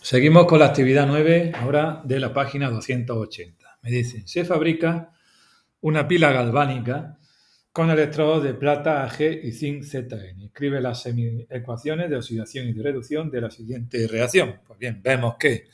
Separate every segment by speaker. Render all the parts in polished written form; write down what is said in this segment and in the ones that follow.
Speaker 1: Seguimos con la actividad 9, ahora de la página 280. Me dicen, se fabrica una pila galvánica con electrodos de plata Ag y zinc Zn. Escribe las semiecuaciones de oxidación y de reducción de la siguiente reacción. Pues bien, vemos que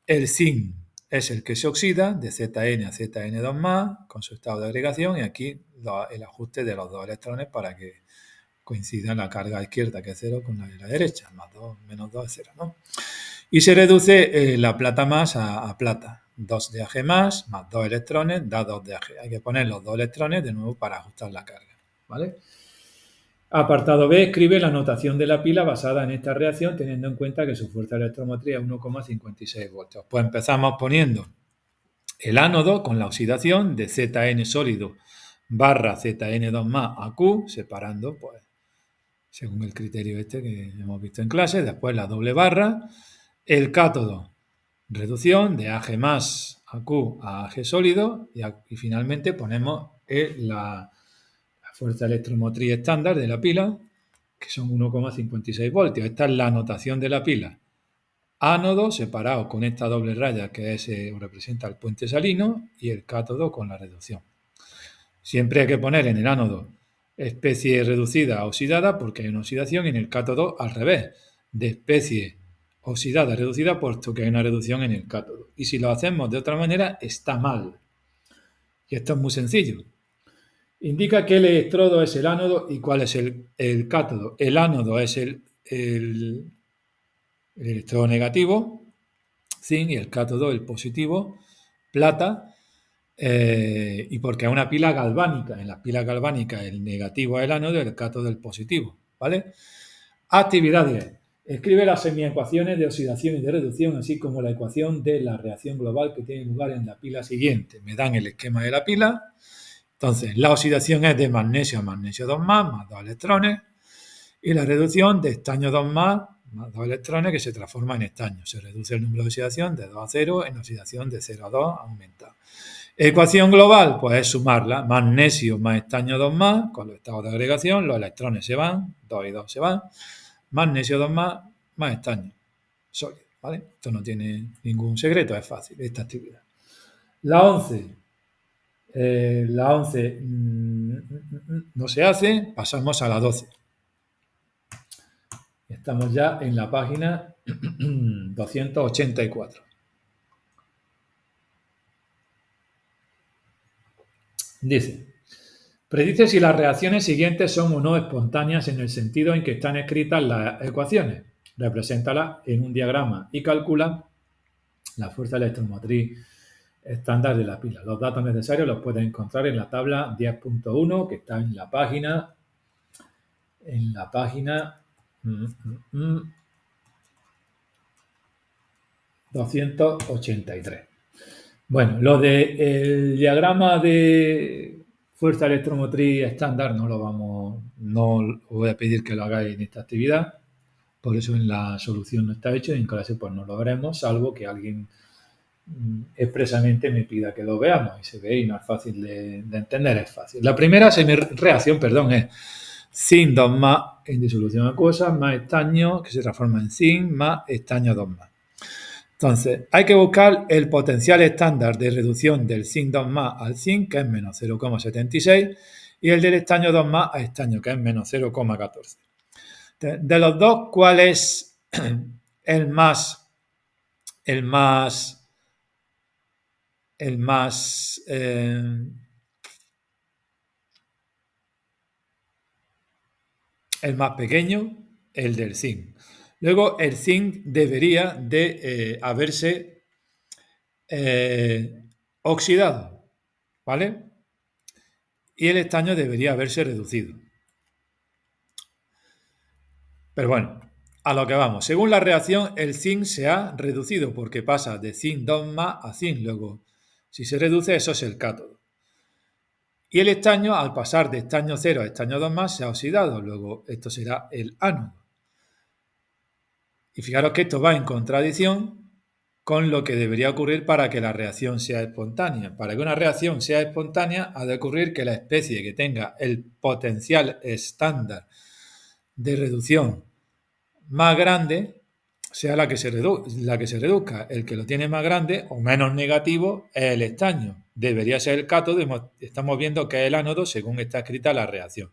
Speaker 1: el zinc es el que se oxida de Zn a Zn2+, con su estado de agregación, y aquí el ajuste de los dos electrones para que coincida la carga izquierda, que es 0, con la de la derecha, más 2, menos 2 es 0, ¿no? Y se reduce la plata más a plata. 2 de Ag más 2 electrones da 2 de Ag. Hay que poner los 2 electrones de nuevo para ajustar la carga, ¿vale? Apartado B, escribe la notación de la pila basada en esta reacción, teniendo en cuenta que su fuerza electromotriz es 1,56 voltios. Pues empezamos poniendo el ánodo con la oxidación de Zn sólido barra Zn2+ a Q, separando, pues, según el criterio este que hemos visto en clase. Después la doble barra, el cátodo, reducción de Ag más a Q a Ag sólido, y finalmente ponemos la fuerza electromotriz estándar de la pila, que son 1,56 voltios. Esta es la notación de la pila. Ánodo separado con esta doble raya que representa el puente salino, y el cátodo con la reducción. Siempre hay que poner en el ánodo especie reducida oxidada, porque hay una oxidación, y en el cátodo al revés, de especie oxidada reducida, puesto que hay una reducción en el cátodo. Y si lo hacemos de otra manera, está mal. Y esto es muy sencillo. Indica que el electrodo es el ánodo y cuál es el cátodo. El ánodo es el electrodo negativo, zinc, y el cátodo el positivo, plata. Y porque es una pila galvánica. En las pilas galvánicas el negativo es el ánodo y el cátodo el positivo, ¿vale? Actividad 10. Escribe las semiecuaciones de oxidación y de reducción, así como la ecuación de la reacción global que tiene lugar en la pila siguiente. Me dan el esquema de la pila. Entonces, la oxidación es de magnesio a magnesio 2+, más 2 electrones, y la reducción de estaño 2+, más 2 electrones, que se transforma en estaño. Se reduce el número de oxidación de 2 a 0 en oxidación de 0 a 2 aumenta. Ecuación global, pues es sumarla. Magnesio más estaño 2+, con los estados de agregación, los electrones se van, 2 y 2 se van. Magnesio 2+, más estaño sólido, ¿vale? Esto no tiene ningún secreto, es fácil, esta actividad. La 11 no se hace, pasamos a la 12. Estamos ya en la página 284. Dice, predice si las reacciones siguientes son o no espontáneas en el sentido en que están escritas las ecuaciones. Represéntalas en un diagrama y calcula la fuerza electromotriz estándar de la pila. Los datos necesarios los puedes encontrar en la tabla 10.1, que está en la página 283. Bueno, lo del diagrama de fuerza electromotriz estándar no voy a pedir que lo hagáis en esta actividad, por eso en la solución no está hecho, y en clase pues no lo veremos, salvo que alguien expresamente me pida que lo veamos, y se ve y no es fácil de entender, es fácil. La primera reacción, es zinc 2+ en disolución acuosa más estaño, que se transforma en zinc, más estaño 2+. Entonces, hay que buscar el potencial estándar de reducción del zinc 2+ al zinc, que es menos 0,76, y el del estaño 2+ a estaño, que es menos 0,14. De los dos, ¿cuál es el más pequeño? El del zinc. Luego, el zinc debería de haberse oxidado, ¿vale? Y el estaño debería haberse reducido. Pero bueno, a lo que vamos. Según la reacción, el zinc se ha reducido porque pasa de zinc 2+ a zinc. Luego, si se reduce, eso es el cátodo. Y el estaño, al pasar de estaño 0 a estaño 2+, se ha oxidado. Luego, esto será el ánodo. Y fijaros que esto va en contradicción con lo que debería ocurrir para que la reacción sea espontánea. Para que una reacción sea espontánea, ha de ocurrir que la especie que tenga el potencial estándar de reducción más grande, o sea la que se reduzca. El que lo tiene más grande o menos negativo es el estaño. Debería ser el cátodo. Estamos viendo que es el ánodo según está escrita la reacción.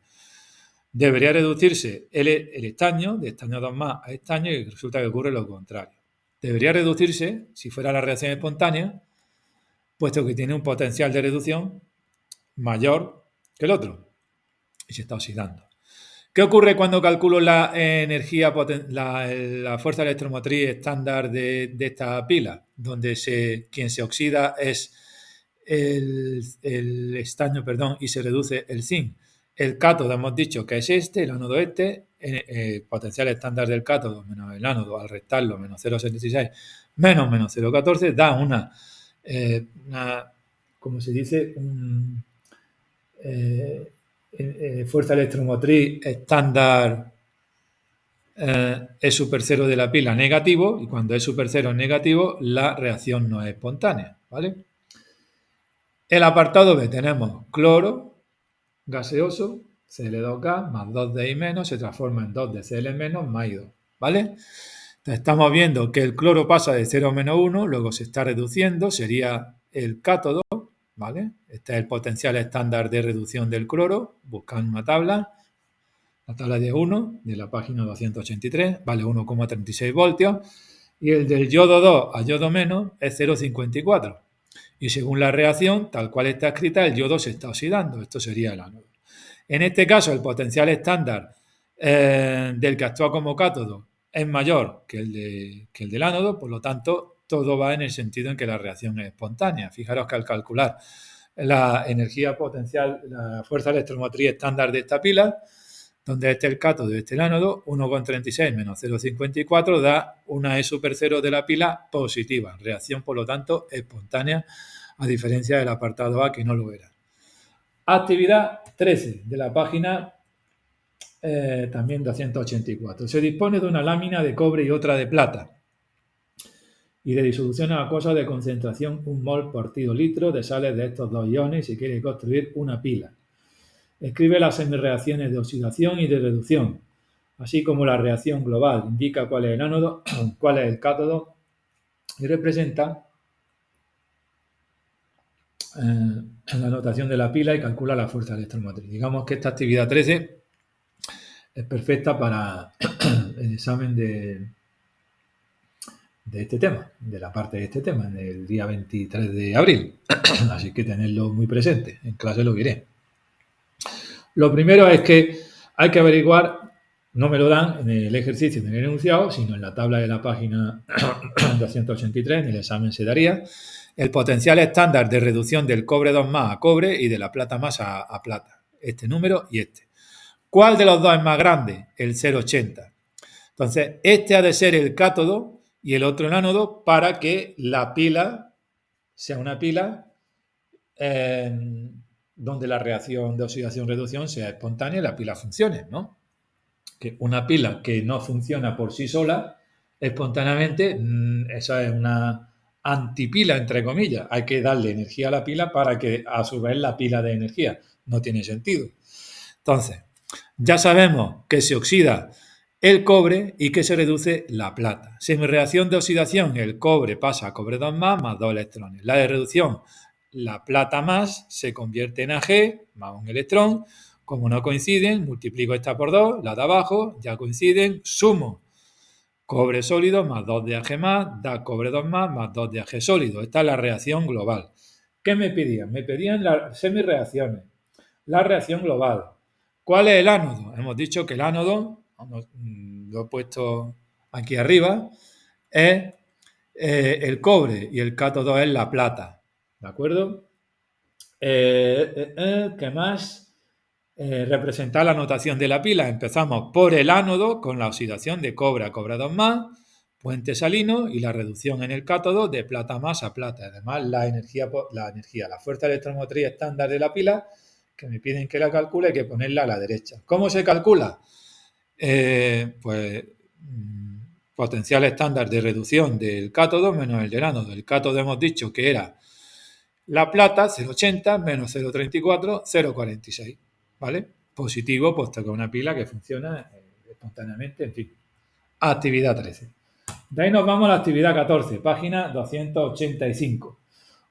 Speaker 1: Debería reducirse el estaño, de estaño 2 más a estaño, y resulta que ocurre lo contrario. Debería reducirse si fuera la reacción espontánea, puesto que tiene un potencial de reducción mayor que el otro y se está oxidando. ¿Qué ocurre cuando calculo la energía, la fuerza electromotriz estándar de esta pila? Donde quien se oxida es el estaño, y se reduce el zinc. El cátodo hemos dicho que es el ánodo el potencial estándar del cátodo menos el ánodo al restarlo menos 0,76 menos 0,14 da una ¿cómo se dice? Fuerza electromotriz estándar es super cero de la pila negativo, y cuando es super cero negativo la reacción no es espontánea, ¿vale? El apartado B tenemos cloro gaseoso, Cl2K más 2Di menos se transforma en 2DCl menos más I2, ¿vale? Entonces estamos viendo que el cloro pasa de 0 a menos 1, luego se está reduciendo, sería el cátodo, ¿vale? Este es el potencial estándar de reducción del cloro, buscando una tabla, la tabla de 1 de la página 283, vale 1,36 voltios, y el del yodo 2 a yodo menos es 0,54. Y según la reacción, tal cual está escrita, el yodo se está oxidando. Esto sería el ánodo. En este caso, el potencial estándar del que actúa como cátodo es mayor que el del ánodo, por lo tanto, todo va en el sentido en que la reacción es espontánea. Fijaros que al calcular la energía potencial, la fuerza electromotriz estándar de esta pila, donde este es el cátodo y este el ánodo, 1,36 menos 0,54 da una E super 0 de la pila positiva. Reacción, por lo tanto, espontánea, a diferencia del apartado A, que no lo era. Actividad 13 de la página también 284. Se dispone de una lámina de cobre y otra de plata y de disolución acuosa de concentración 1 mol por litro de sales de estos dos iones y se quiere construir una pila. Escribe las semireacciones de oxidación y de reducción, así como la reacción global. Indica cuál es el ánodo, cuál es el cátodo y representa la notación de la pila y calcula la fuerza electromotriz. Digamos que esta actividad 13 es perfecta para el examen de este tema, de la parte de este tema, en el día 23 de abril. Así que tenerlo muy presente. En clase lo diré. Lo primero es que hay que averiguar, no me lo dan en el ejercicio, en el enunciado, sino en la tabla de la página 283, en el examen se daría, el potencial estándar de reducción del cobre 2 más a cobre y de la plata más a plata. Este número y este. ¿Cuál de los dos es más grande? El 0,80. Entonces, este ha de ser el cátodo y el otro el ánodo para que la pila sea una pila donde la reacción de oxidación-reducción sea espontánea y la pila funcione, ¿no? Que una pila que no funciona por sí sola espontáneamente, esa es una antipila, entre comillas. Hay que darle energía a la pila para que a su vez la pila dé energía. No tiene sentido. Entonces, ya sabemos que se oxida el cobre y que se reduce la plata. Semireacción de oxidación, el cobre pasa a cobre 2 más 2 electrones. La de reducción, la plata más se convierte en Ag más un electrón. Como no coinciden, multiplico esta por 2, la de abajo, ya coinciden, sumo cobre sólido más 2 de Ag más, da cobre 2 más 2 de Ag sólido. Esta es la reacción global. ¿Qué me pedían? Me pedían las semireacciones, la reacción global. ¿Cuál es el ánodo? Hemos dicho que el ánodo, lo he puesto aquí arriba, es el cobre y el cátodo es la plata. ¿De acuerdo? ¿Qué más? Representar la notación de la pila. Empezamos por el ánodo con la oxidación de cobre a cobre 2 más, puente salino y la reducción en el cátodo de plata más a plata. Además, la fuerza electromotriz estándar de la pila, que me piden que la calcule, hay que ponerla a la derecha. ¿Cómo se calcula? Potencial estándar de reducción del cátodo menos el del ánodo. El cátodo hemos dicho que era la plata, 0,80 menos 0,34, 0,46. ¿Vale? Positivo, puesto que es una pila que funciona espontáneamente, en fin. Actividad 13. De ahí nos vamos a la actividad 14, página 285.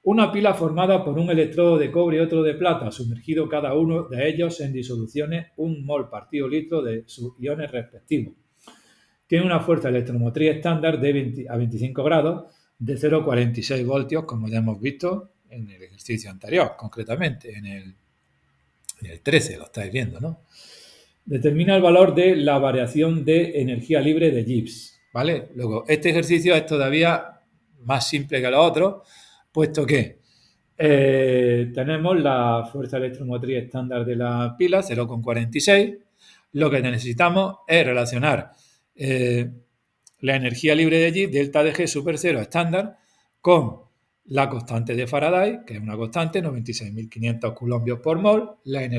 Speaker 1: Una pila formada por un electrodo de cobre y otro de plata, sumergido cada uno de ellos en disoluciones 1 mol partido litro de sus iones respectivos. Tiene una fuerza electromotriz estándar de a 25 grados de 0,46 voltios, como ya hemos visto en el ejercicio anterior, concretamente en el 13, lo estáis viendo, ¿no? Determina el valor de la variación de energía libre de Gibbs, ¿vale? Luego, este ejercicio es todavía más simple que los otros, puesto que tenemos la fuerza electromotriz estándar de la pila, 0,46. Lo que necesitamos es relacionar la energía libre de Gibbs, delta de G super 0 estándar, con la constante de Faraday, que es una constante, 96.500 coulombios por mol, la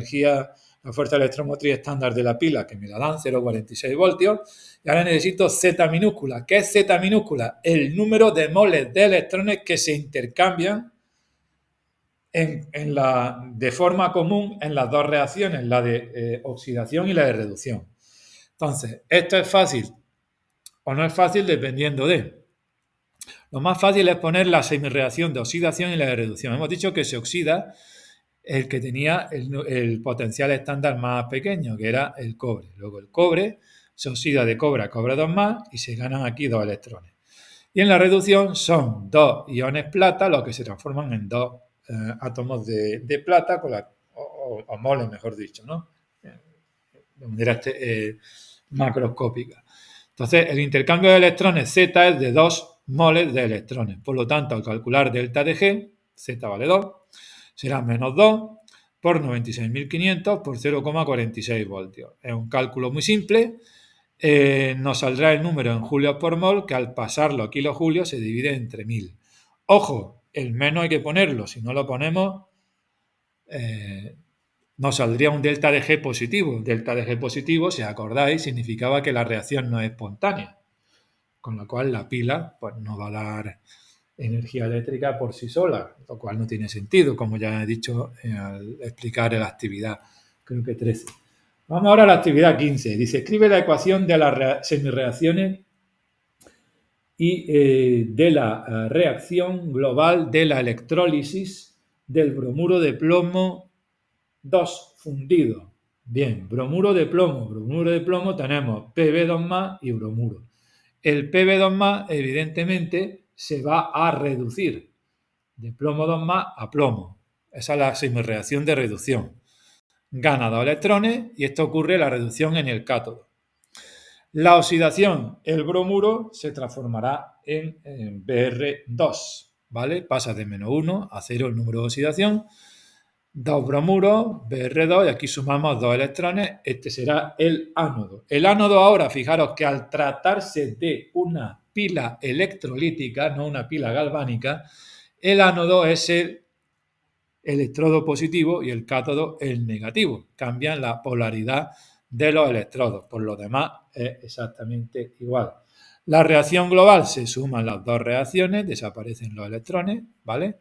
Speaker 1: fuerza electromotriz estándar de la pila, que me la dan, 0,46 voltios, y ahora necesito Z minúscula. ¿Qué es Z minúscula? El número de moles de electrones que se intercambian de forma común en las dos reacciones, la de oxidación y la de reducción. Entonces, esto es fácil o no es fácil dependiendo de... Lo más fácil es poner la semirreacción de oxidación y la de reducción. Hemos dicho que se oxida el que tenía el potencial estándar más pequeño, que era el cobre. Luego el cobre se oxida de cobre a cobre 2 más y se ganan aquí 2 electrones. Y en la reducción son 2 iones plata los que se transforman en 2 átomos de plata o moles, mejor dicho, ¿no? De manera macroscópica. Entonces, el intercambio de electrones Z es de 2 moles de electrones. Por lo tanto, al calcular delta de G, Z vale 2, será menos 2 por 96.500 por 0,46 voltios. Es un cálculo muy simple. Nos saldrá el número en julios por mol, que al pasarlo a kilojulios se divide entre 1000. Ojo, el menos hay que ponerlo. Si no lo ponemos, nos saldría un delta de G positivo. Delta de G positivo, si acordáis, significaba que la reacción no es espontánea, con lo cual la pila pues, no va a dar energía eléctrica por sí sola, lo cual no tiene sentido, como ya he dicho al explicar la actividad, creo que 13. Vamos ahora a la actividad 15. Dice, escribe la ecuación de las semirreacciones y de la reacción global de la electrólisis del bromuro de plomo 2 fundido. Bien, bromuro de plomo tenemos Pb2 y bromuro. El Pb2 evidentemente se va a reducir de plomo 2 a plomo. Esa es la semirreacción de reducción. Gana 2 electrones y esto ocurre la reducción en el cátodo. La oxidación, el bromuro se transformará en Br2, ¿vale? Pasa de menos 1 a 0 el número de oxidación. 2 bromuros, Br2, y aquí sumamos 2 electrones, este será el ánodo. El ánodo ahora, fijaros que al tratarse de una pila electrolítica, no una pila galvánica, el ánodo es el electrodo positivo y el cátodo el negativo. Cambian la polaridad de los electrodos. Por lo demás es exactamente igual. La reacción global, se suman las dos reacciones, desaparecen los electrones, ¿vale?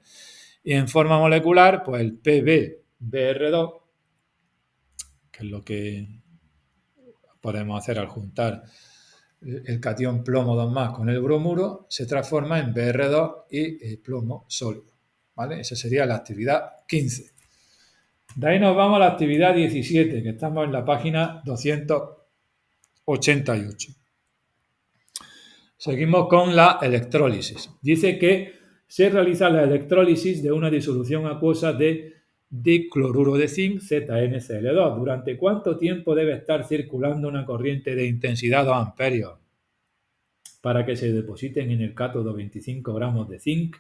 Speaker 1: Y en forma molecular, pues el PbBr2, que es lo que podemos hacer al juntar el catión plomo 2 con el bromuro, se transforma en Br2 y plomo sólido, ¿vale? Esa sería la actividad 15. De ahí nos vamos a la actividad 17, que estamos en la página 288. Seguimos con la electrólisis. Dice que se realiza la electrólisis de una disolución acuosa de dicloruro de zinc, ZnCl2. ¿Durante cuánto tiempo debe estar circulando una corriente de intensidad 2 amperios para que se depositen en el cátodo 25 gramos de zinc?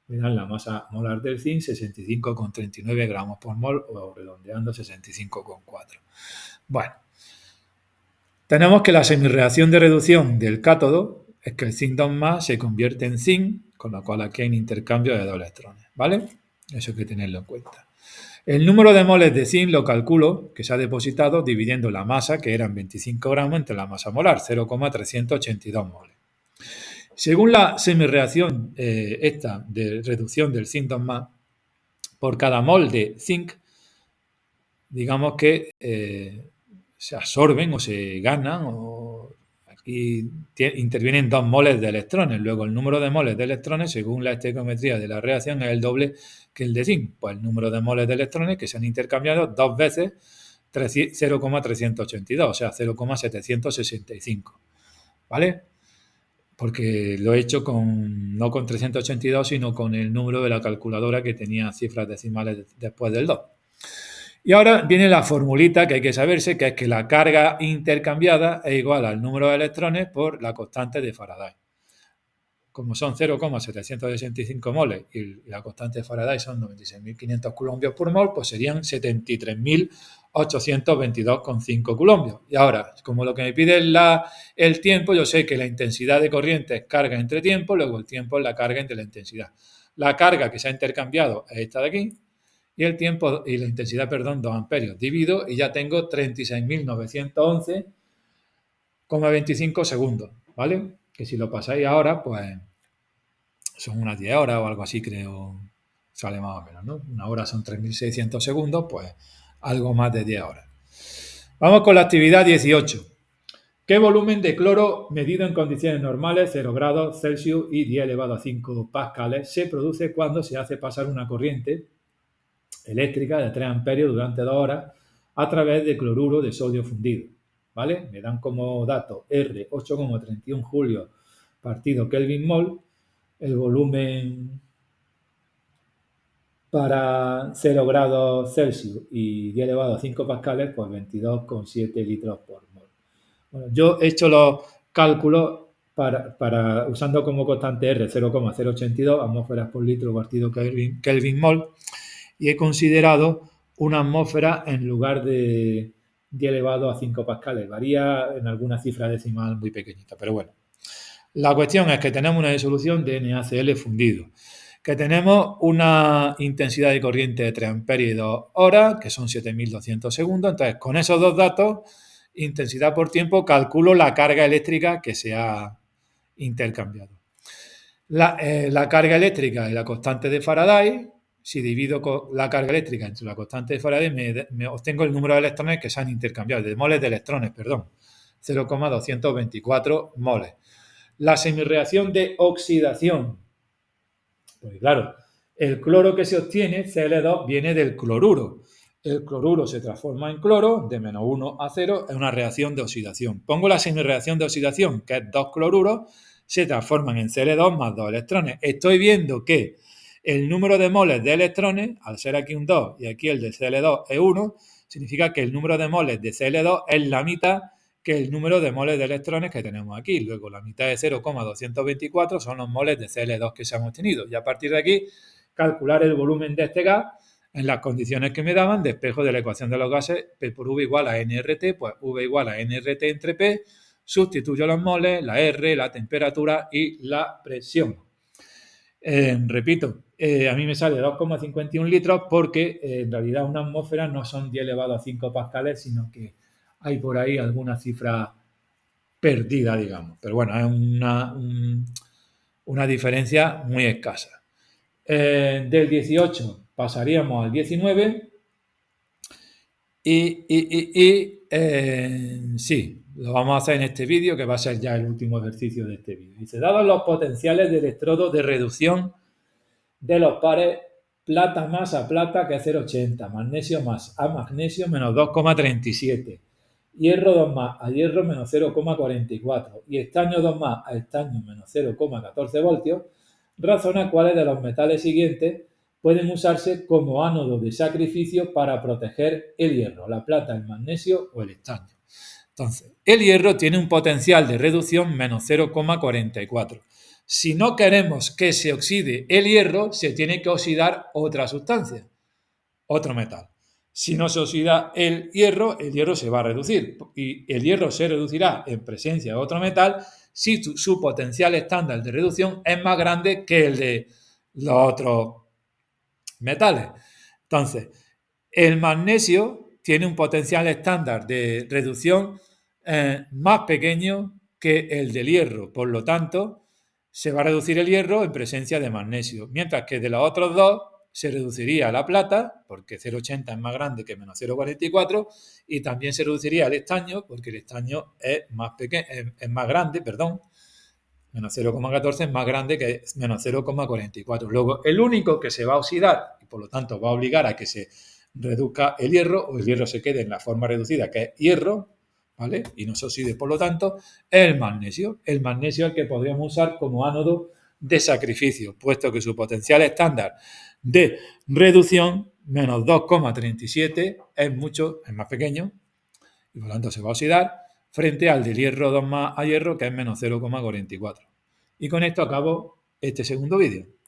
Speaker 1: Verán la masa molar del zinc, 65,39 gramos por mol, o redondeando 65,4. Bueno, tenemos que la semirreacción de reducción del cátodo es que el zinc 2 se convierte en zinc, con lo cual aquí hay un intercambio de 2 electrones, ¿vale? Eso hay que tenerlo en cuenta. El número de moles de zinc lo calculo que se ha depositado dividiendo la masa, que eran 25 gramos, entre la masa molar, 0,382 moles. Según la semirreacción esta de reducción del zinc 2 por cada mol de zinc, digamos que se absorben o se ganan, o y intervienen 2 moles de electrones. Luego, el número de moles de electrones, según la estequiometría de la reacción, es el doble que el de zinc. Pues el número de moles de electrones que se han intercambiado 2 veces 0,382, o sea, 0,765. ¿Vale? Porque lo he hecho no con 382, sino con el número de la calculadora que tenía cifras decimales después del 2. Y ahora viene la formulita que hay que saberse, que es que la carga intercambiada es igual al número de electrones por la constante de Faraday. Como son 0,765 moles y la constante de Faraday son 96.500 coulombios por mol, pues serían 73.822,5 coulombios. Y ahora, como lo que me pide es el tiempo, yo sé que la intensidad de corriente es carga entre tiempo, luego el tiempo es la carga entre la intensidad. La carga que se ha intercambiado es esta de aquí, y el tiempo y la intensidad, 2 amperios, divido y ya tengo 36.911,25 segundos, ¿vale? Que si lo pasáis ahora, pues son unas 10 horas o algo así, creo, sale más o menos, ¿no? Una hora son 3.600 segundos, pues algo más de 10 horas. Vamos con la actividad 18. ¿Qué volumen de cloro medido en condiciones normales, 0 grados Celsius y 10 elevado a 5 pascales, se produce cuando se hace pasar una corriente eléctrica de 3 amperios durante 2 horas a través de cloruro de sodio fundido? ¿Vale? Me dan como dato R 8,31 julios partido Kelvin mol, el volumen para 0 grados Celsius y 10 elevado a 5 pascales, pues 22,7 litros por mol. Bueno, yo he hecho los cálculos usando como constante R 0,082 atmósferas por litro partido Kelvin mol, y he considerado una atmósfera en lugar de 10 elevado a 5 pascales. Varía en alguna cifra decimal muy pequeñita, pero bueno. La cuestión es que tenemos una disolución de NaCl fundido, que tenemos una intensidad de corriente de 3 amperios y 2 horas, que son 7.200 segundos. Entonces, con esos dos datos, intensidad por tiempo, calculo la carga eléctrica que se ha intercambiado. La carga eléctrica y la constante de Faraday, si divido la carga eléctrica entre la constante de Faraday, me obtengo el número de electrones que se han intercambiado, de moles de electrones, perdón, 0,224 moles. La semireacción de oxidación. Pues claro, el cloro que se obtiene, Cl2, viene del cloruro. El cloruro se transforma en cloro, de menos 1 a 0, es una reacción de oxidación. Pongo la semireacción de oxidación, que es 2 cloruros, se transforman en Cl2 más 2 electrones. Estoy viendo que el número de moles de electrones, al ser aquí un 2 y aquí el de Cl2 es 1, significa que el número de moles de Cl2 es la mitad que el número de moles de electrones que tenemos aquí. Luego, la mitad de 0,224 son los moles de Cl2 que se han obtenido. Y a partir de aquí, calcular el volumen de este gas en las condiciones que me daban de espejo de la ecuación de los gases, P por V igual a NRT, pues V igual a NRT entre P, sustituyo los moles, la R, la temperatura y la presión. Repito, a mí me sale 2,51 litros porque en realidad una atmósfera no son 10 elevado a 5 pascales, sino que hay por ahí alguna cifra perdida, digamos. Pero bueno, es una diferencia muy escasa. Del 18 pasaríamos al 19 sí, lo vamos a hacer en este vídeo, que va a ser ya el último ejercicio de este vídeo. Dice, dados los potenciales de electrodo de reducción de los pares plata más a plata, que es 0,80, magnesio más a magnesio menos 2,37, hierro 2 más a hierro menos 0,44 y estaño 2 más a estaño menos 0,14 voltios, razona cuáles de los metales siguientes pueden usarse como ánodo de sacrificio para proteger el hierro, la plata, el magnesio o el estaño. Entonces, el hierro tiene un potencial de reducción menos 0,44. Si no queremos que se oxide el hierro, se tiene que oxidar otra sustancia, otro metal. Si no se oxida el hierro se va a reducir y el hierro se reducirá en presencia de otro metal si su potencial estándar de reducción es más grande que el de los otros metales. Entonces, el magnesio tiene un potencial estándar de reducción más pequeño que el del hierro, por lo tanto, se va a reducir el hierro en presencia de magnesio, mientras que de los otros dos, se reduciría la plata, porque 0,80 es más grande que menos 0,44, y también se reduciría el estaño, porque el estaño es más pequeño, es más grande, perdón, menos 0,14 es más grande que menos 0,44. Luego, el único que se va a oxidar y por lo tanto va a obligar a que se reduzca el hierro o el hierro se quede en la forma reducida, que es hierro, ¿vale? Y no se oxide, por lo tanto, es el magnesio. El magnesio es el que podríamos usar como ánodo de sacrificio, puesto que su potencial estándar de reducción, menos 2,37, es más pequeño y por lo tanto se va a oxidar frente al del hierro 2 más a hierro, que es menos 0,44. Y con esto acabo este segundo vídeo.